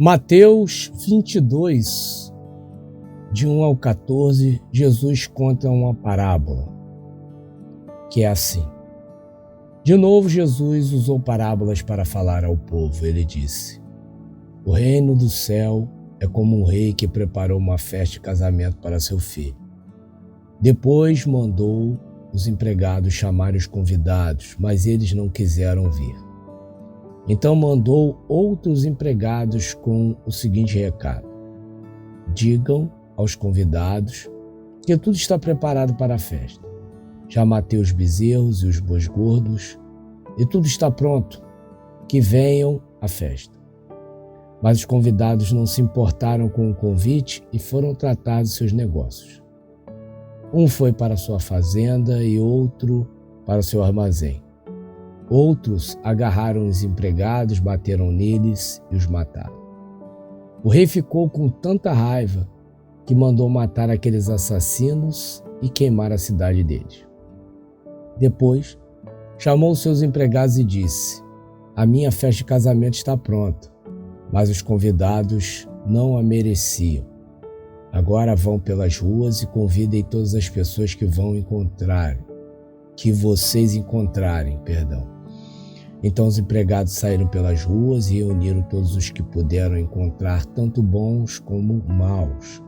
Mateus 22, de 1 ao 14, Jesus conta uma parábola, que é assim. De novo, Jesus usou parábolas para falar ao povo. Ele disse: o reino do céu é como um rei que preparou uma festa de casamento para seu filho. Depois mandou os empregados chamarem os convidados, mas eles não quiseram vir. Então mandou outros empregados com o seguinte recado: digam aos convidados que tudo está preparado para a festa. Já matei os bezerros e os bois gordos, e tudo está pronto, que venham à festa. Mas os convidados não se importaram com o convite e foram tratar de seus negócios. Um foi para sua fazenda e outro para seu armazém. Outros agarraram os empregados, bateram neles e os mataram. O rei ficou com tanta raiva que mandou matar aqueles assassinos e queimar a cidade deles. Depois, chamou seus empregados e disse: a minha festa de casamento está pronta, mas os convidados não a mereciam. Agora vão pelas ruas e convidem todas as pessoas que vocês encontrarem. Então os empregados saíram pelas ruas e reuniram todos os que puderam encontrar, tanto bons como maus.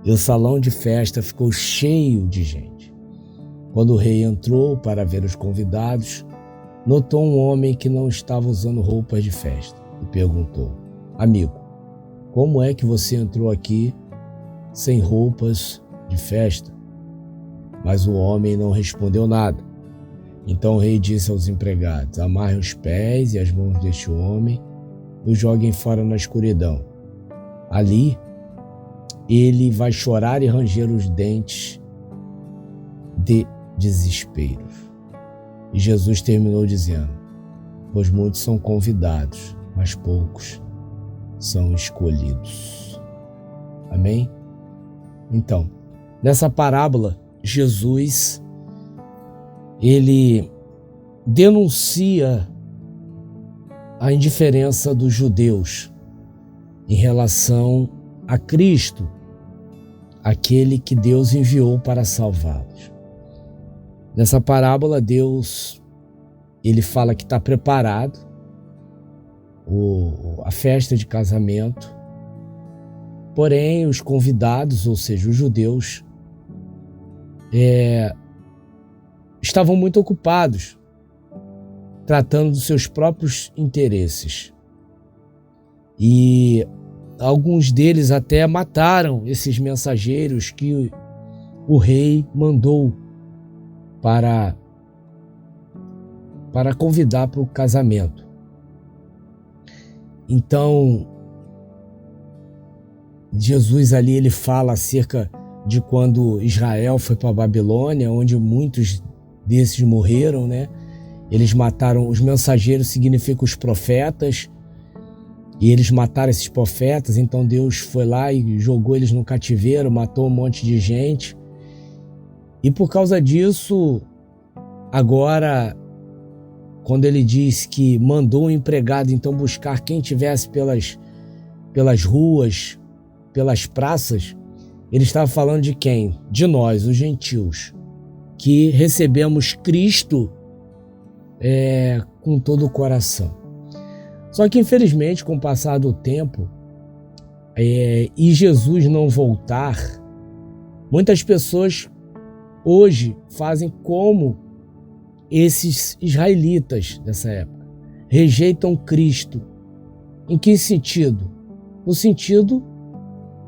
E o salão de festa ficou cheio de gente. Quando o rei entrou para ver os convidados, notou um homem que não estava usando roupas de festa e perguntou: amigo, como é que você entrou aqui sem roupas de festa? Mas o homem não respondeu nada. Então o rei disse aos empregados: amarrem os pés e as mãos deste homem e o joguem fora na escuridão. Ali ele vai chorar e ranger os dentes de desespero. E Jesus terminou dizendo: pois muitos são convidados, mas poucos são escolhidos. Amém? Então, nessa parábola, Jesus, ele denuncia a indiferença dos judeus em relação a Cristo, aquele que Deus enviou para salvá-los. Nessa parábola, Deus, ele fala que está preparado a festa de casamento, porém os convidados, ou seja, os judeus, estavam muito ocupados tratando dos seus próprios interesses. E alguns deles até mataram esses mensageiros que o rei mandou para convidar para o casamento. Então, Jesus ali ele fala acerca de quando Israel foi para a Babilônia, onde muitos desses morreram, né? Eles mataram, os mensageiros significam os profetas, e eles mataram esses profetas. Então Deus foi lá e jogou eles no cativeiro, matou um monte de gente. E por causa disso, agora, quando ele diz que mandou um empregado então buscar quem tivesse pelas ruas, pelas praças, ele estava falando de quem? De nós, os gentios, que recebemos Cristo com todo o coração. Só que infelizmente, com o passar do tempo e Jesus não voltar, muitas pessoas hoje fazem como esses israelitas dessa época. Rejeitam Cristo. Em que sentido? No sentido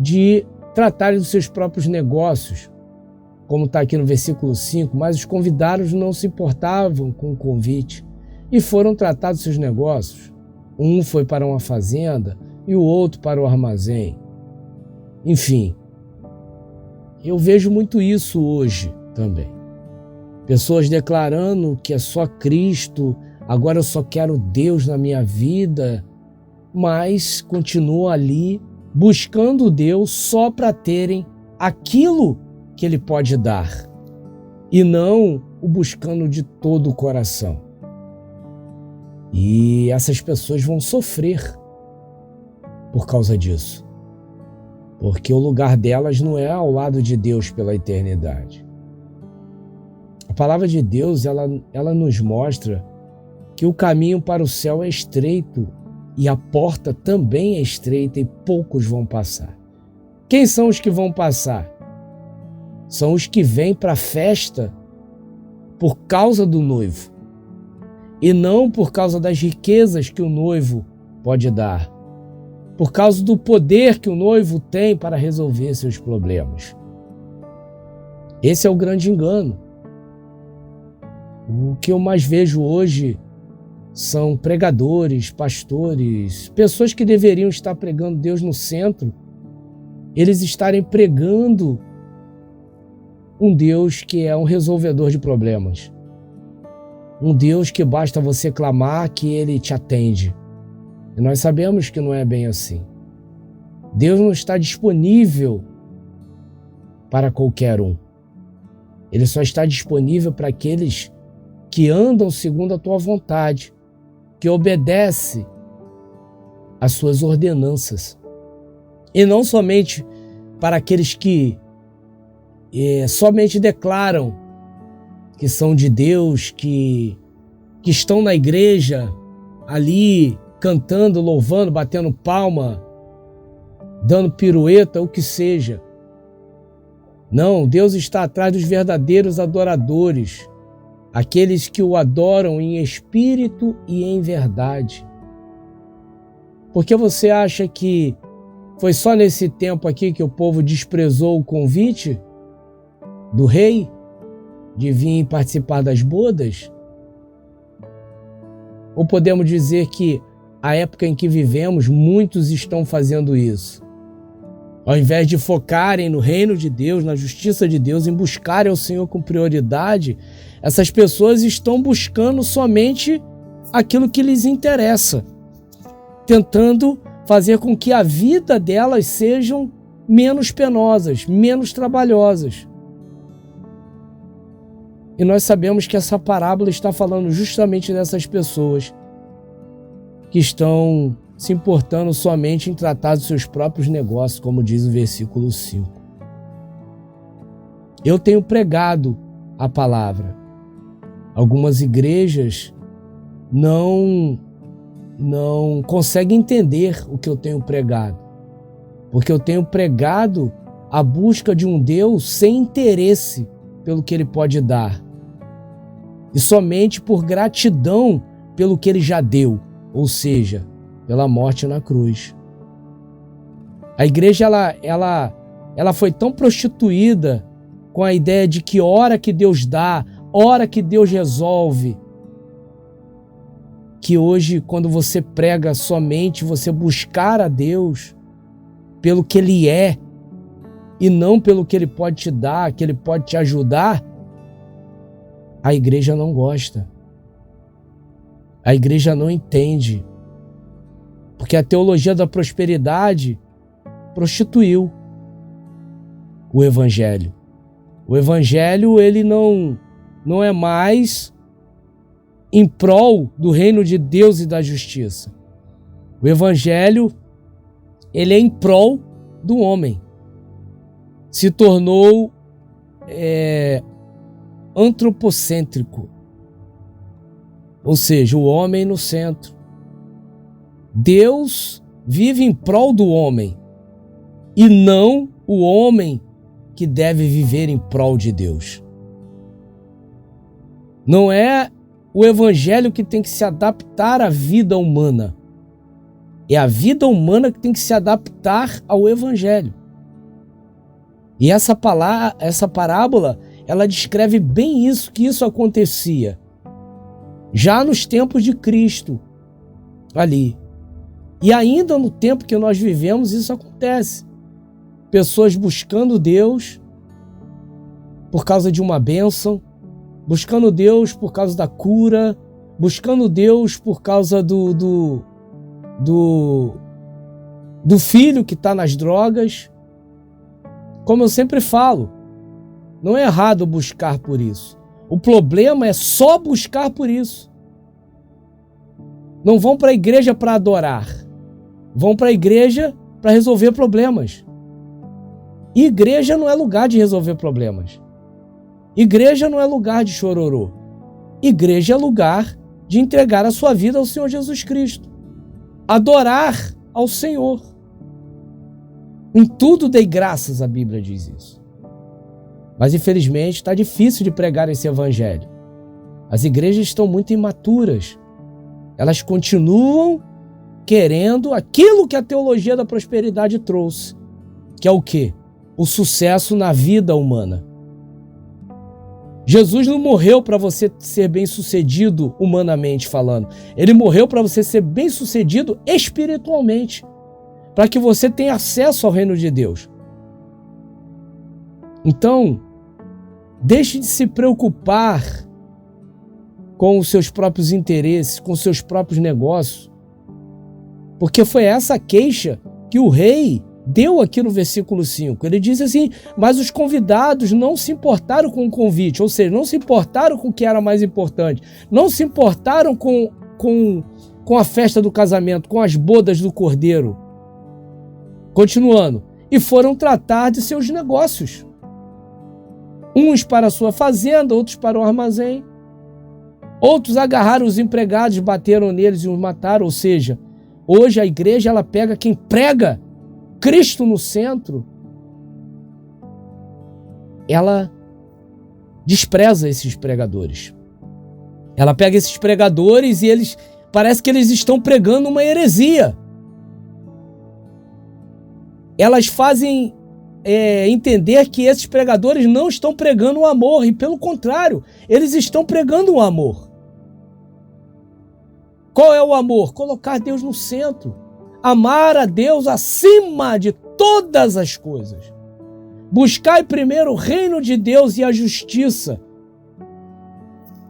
de tratarem dos seus próprios negócios, como está aqui no versículo 5, mas os convidados não se importavam com o convite e foram tratar dos seus negócios. Um foi para uma fazenda e o outro para o armazém. Enfim, eu vejo muito isso hoje também. Pessoas declarando que é só Cristo, agora eu só quero Deus na minha vida, mas continuam ali buscando Deus só para terem aquilo que Ele pode dar e não o buscando de todo o coração. E essas pessoas vão sofrer por causa disso. Porque o lugar delas não é ao lado de Deus pela eternidade. A palavra de Deus, ela nos mostra que o caminho para o céu é estreito e a porta também é estreita e poucos vão passar. Quem são os que vão passar? São os que vêm para a festa por causa do noivo e não por causa das riquezas que o noivo pode dar, por causa do poder que o noivo tem para resolver seus problemas. Esse é o grande engano. O que eu mais vejo hoje são pregadores, pastores, pessoas que deveriam estar pregando Deus no centro, eles estarem pregando um Deus que é um resolvedor de problemas. Um Deus que basta você clamar que Ele te atende. E nós sabemos que não é bem assim. Deus não está disponível para qualquer um. Ele só está disponível para aqueles que andam segundo a tua vontade, que obedecem às suas ordenanças. E não somente para aqueles que somente declaram que são de Deus, que estão na igreja ali cantando, louvando, batendo palma, dando pirueta, o que seja. Não, Deus está atrás dos verdadeiros adoradores, aqueles que o adoram em espírito e em verdade. Porque você acha que foi só nesse tempo aqui que o povo desprezou o convite do rei de vir participar das bodas? Ou podemos dizer que a época em que vivemos, muitos estão fazendo isso? Ao invés de focarem no reino de Deus, na justiça de Deus, em buscarem o Senhor com prioridade, essas pessoas estão buscando somente aquilo que lhes interessa, tentando fazer com que a vida delas sejam menos penosas, menos trabalhosas. E nós sabemos que essa parábola está falando justamente dessas pessoas que estão se importando somente em tratar dos seus próprios negócios, como diz o versículo 5. Eu tenho pregado a palavra. Algumas igrejas não conseguem entender o que eu tenho pregado, porque eu tenho pregado a busca de um Deus sem interesse pelo que Ele pode dar, e somente por gratidão pelo que Ele já deu, ou seja, pela morte na cruz. A igreja ela foi tão prostituída com a ideia de que hora que Deus dá, hora que Deus resolve, que hoje, quando você prega somente você buscar a Deus pelo que Ele é e não pelo que Ele pode te dar, que Ele pode te ajudar, a igreja não gosta. A igreja não entende. Porque a teologia da prosperidade prostituiu o evangelho. O evangelho, ele não é mais em prol do reino de Deus e da justiça. O evangelho, ele é em prol do homem. Se tornou antropocêntrico. Ou seja, o homem no centro. Deus vive em prol do homem e não o homem que deve viver em prol de Deus. Não é o evangelho que tem que se adaptar à vida humana. É a vida humana que tem que se adaptar ao evangelho. E essa parábola, ela descreve bem isso, que isso acontecia já nos tempos de Cristo, ali. E ainda no tempo que nós vivemos, isso acontece. Pessoas buscando Deus por causa de uma bênção, buscando Deus por causa da cura, buscando Deus por causa do filho que está nas drogas. Como eu sempre falo, não é errado buscar por isso. O problema é só buscar por isso. Não vão para a igreja para adorar. vão para a igreja para resolver problemas. E igreja não é lugar de resolver problemas. Igreja não é lugar de chororô. Igreja é lugar de entregar a sua vida ao Senhor Jesus Cristo. Adorar ao Senhor. Em tudo dei graças, a Bíblia diz isso. Mas infelizmente está difícil de pregar esse evangelho. As igrejas estão muito imaturas. Elas continuam querendo aquilo que a teologia da prosperidade trouxe. Que é o quê? O sucesso na vida humana. Jesus não morreu para você ser bem-sucedido humanamente falando. Ele morreu para você ser bem-sucedido espiritualmente. Para que você tenha acesso ao reino de Deus. Então, deixe de se preocupar com os seus próprios interesses, com os seus próprios negócios. Porque foi essa queixa que o rei deu aqui no versículo 5. Ele diz assim, mas os convidados não se importaram com o convite, ou seja, não se importaram com o que era mais importante, não se importaram com a festa do casamento, com as bodas do cordeiro. Continuando, e foram tratar de seus negócios. Uns para a sua fazenda, outros para o armazém. Outros agarraram os empregados, bateram neles e os mataram, ou seja, hoje a igreja ela pega quem prega Cristo no centro, ela despreza esses pregadores. Ela pega esses pregadores e parece que eles estão pregando uma heresia. Elas fazem entender que esses pregadores não estão pregando o amor, e pelo contrário, eles estão pregando o amor. Qual é o amor? Colocar Deus no centro. Amar a Deus acima de todas as coisas. Buscai primeiro o reino de Deus e a justiça.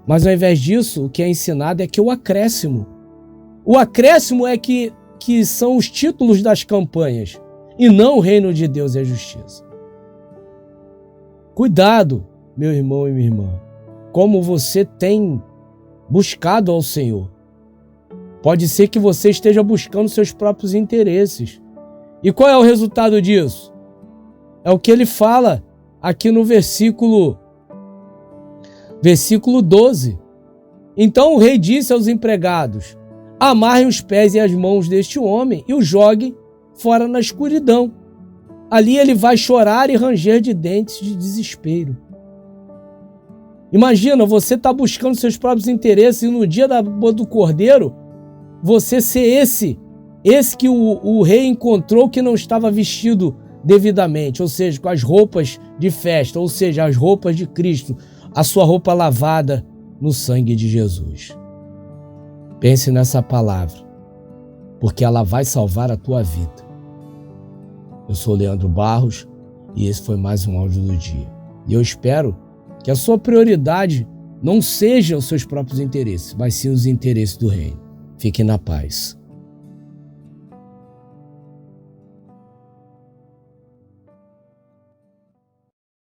Mas ao invés disso, o que é ensinado é que o acréscimo. O acréscimo é que são os títulos das campanhas, e não o reino de Deus e a justiça. Cuidado, meu irmão e minha irmã, como você tem buscado ao Senhor. Pode ser que você esteja buscando seus próprios interesses. E qual é o resultado disso? É o que ele fala aqui no versículo 12. Então o rei disse aos empregados, amarrem os pés e as mãos deste homem e o joguem fora na escuridão. Ali ele vai chorar e ranger de dentes de desespero. Imagina, você está buscando seus próprios interesses e no dia da boda do cordeiro, você ser esse que o rei encontrou que não estava vestido devidamente, ou seja, com as roupas de festa, ou seja, as roupas de Cristo, a sua roupa lavada no sangue de Jesus. Pense nessa palavra, porque ela vai salvar a tua vida. Eu sou Leandro Barros e esse foi mais um áudio do dia. E eu espero que a sua prioridade não seja os seus próprios interesses, mas sim os interesses do reino. Fique na paz.